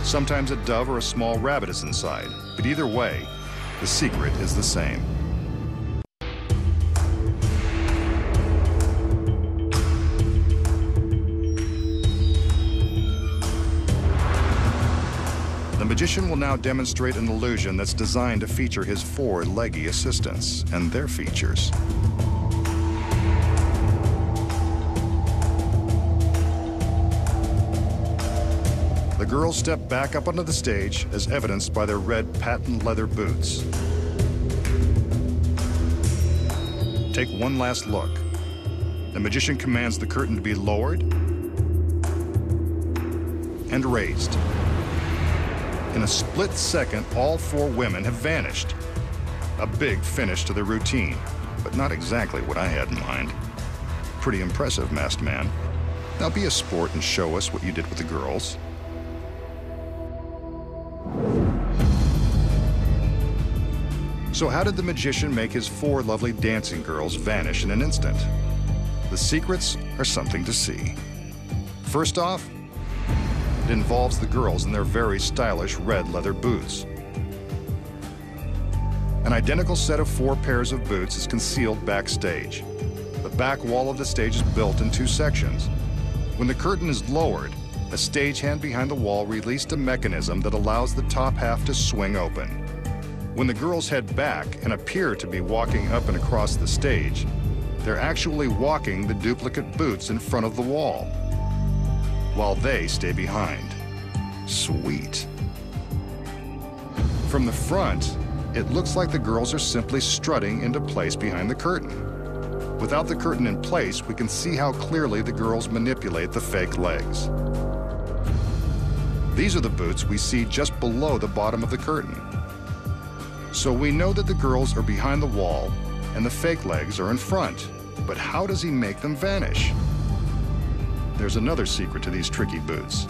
Sometimes a dove or a small rabbit is inside, but either way, the secret is the same. The magician will now demonstrate an illusion that's designed to feature his 4 leggy assistants and their features. The girls step back up onto the stage as evidenced by their red patent leather boots. Take one last look. The magician commands the curtain to be lowered and raised. In a split second, all 4 women have vanished. A big finish to the routine, but not exactly what I had in mind. Pretty impressive, masked man. Now be a sport and show us what you did with the girls. So how did the magician make his 4 lovely dancing girls vanish in an instant? The secrets are something to see. First off, it involves the girls in their very stylish red leather boots. An identical set of 4 pairs of boots is concealed backstage. The back wall of the stage is built in 2 sections. When the curtain is lowered, a stagehand behind the wall released a mechanism that allows the top half to swing open. When the girls head back and appear to be walking up and across the stage, they're actually walking the duplicate boots in front of the wall, while they stay behind. Sweet. From the front, it looks like the girls are simply strutting into place behind the curtain. Without the curtain in place, we can see how clearly the girls manipulate the fake legs. These are the boots we see just below the bottom of the curtain. So we know that the girls are behind the wall and the fake legs are in front. But how does he make them vanish? There's another secret to these tricky boots.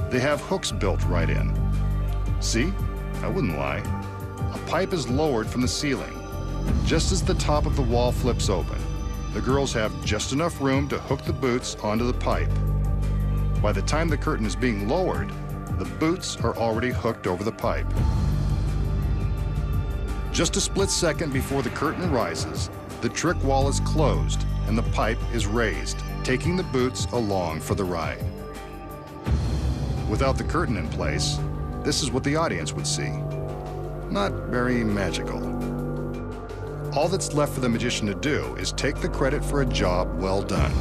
They have hooks built right in. See? I wouldn't lie. A pipe is lowered from the ceiling. Just as the top of the wall flips open, the girls have just enough room to hook the boots onto the pipe. By the time the curtain is being lowered, the boots are already hooked over the pipe. Just a split second before the curtain rises, the trick wall is closed and the pipe is raised, taking the boots along for the ride. Without the curtain in place, this is what the audience would see. Not very magical. All that's left for the magician to do is take the credit for a job well done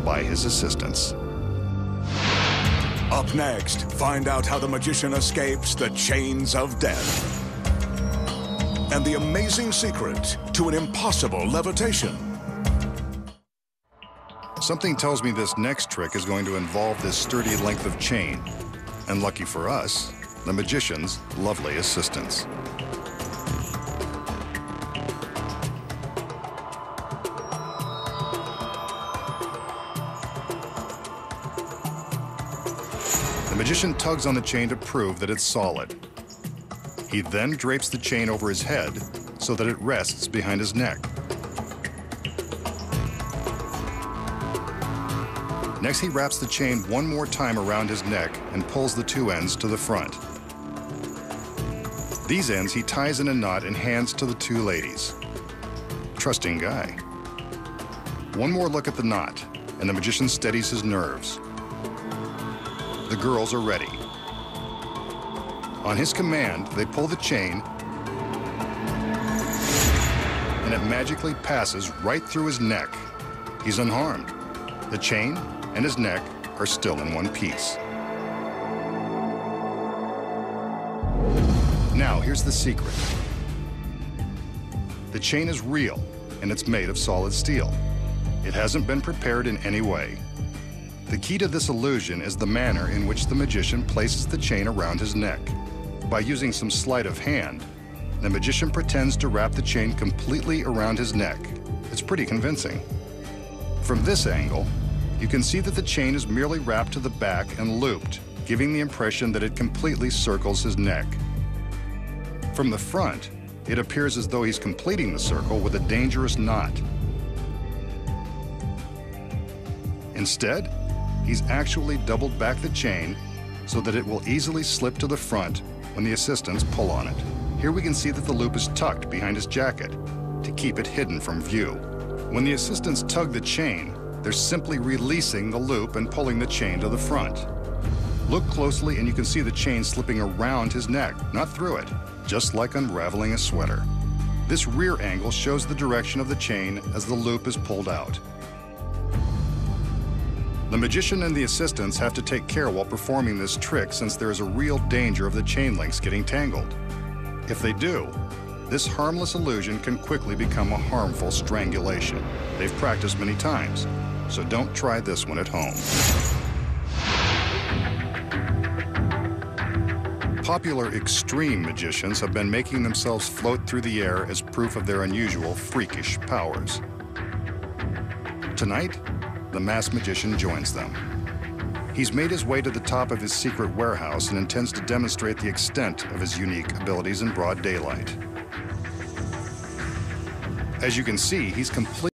by his assistants. Up next, find out how the magician escapes the chains of death and the amazing secret to an impossible levitation. Something tells me this next trick is going to involve this sturdy length of chain, and lucky for us, the magician's lovely assistants. The magician tugs on the chain to prove that it's solid. He then drapes the chain over his head so that it rests behind his neck. Next, he wraps the chain one more time around his neck and pulls the 2 ends to the front. These ends he ties in a knot and hands to the 2 ladies. Trusting guy. One more look at the knot, and the magician steadies his nerves. The girls are ready. On his command, they pull the chain, and it magically passes right through his neck. He's unharmed. The chain and his neck are still in one piece. Now, here's the secret. The chain is real, and it's made of solid steel. It hasn't been prepared in any way. The key to this illusion is the manner in which the magician places the chain around his neck. By using some sleight of hand, the magician pretends to wrap the chain completely around his neck. It's pretty convincing. From this angle, you can see that the chain is merely wrapped to the back and looped, giving the impression that it completely circles his neck. From the front, it appears as though he's completing the circle with a dangerous knot. Instead, he's actually doubled back the chain so that it will easily slip to the front when the assistants pull on it. Here we can see that the loop is tucked behind his jacket to keep it hidden from view. When the assistants tug the chain, they're simply releasing the loop and pulling the chain to the front. Look closely and you can see the chain slipping around his neck, not through it, just like unraveling a sweater. This rear angle shows the direction of the chain as the loop is pulled out. The magician and the assistants have to take care while performing this trick since there is a real danger of the chain links getting tangled. If they do, this harmless illusion can quickly become a harmful strangulation. They've practiced many times, so don't try this one at home. Popular extreme magicians have been making themselves float through the air as proof of their unusual freakish powers. Tonight, the masked magician joins them. He's made his way to the top of his secret warehouse and intends to demonstrate the extent of his unique abilities in broad daylight. As you can see, he's completely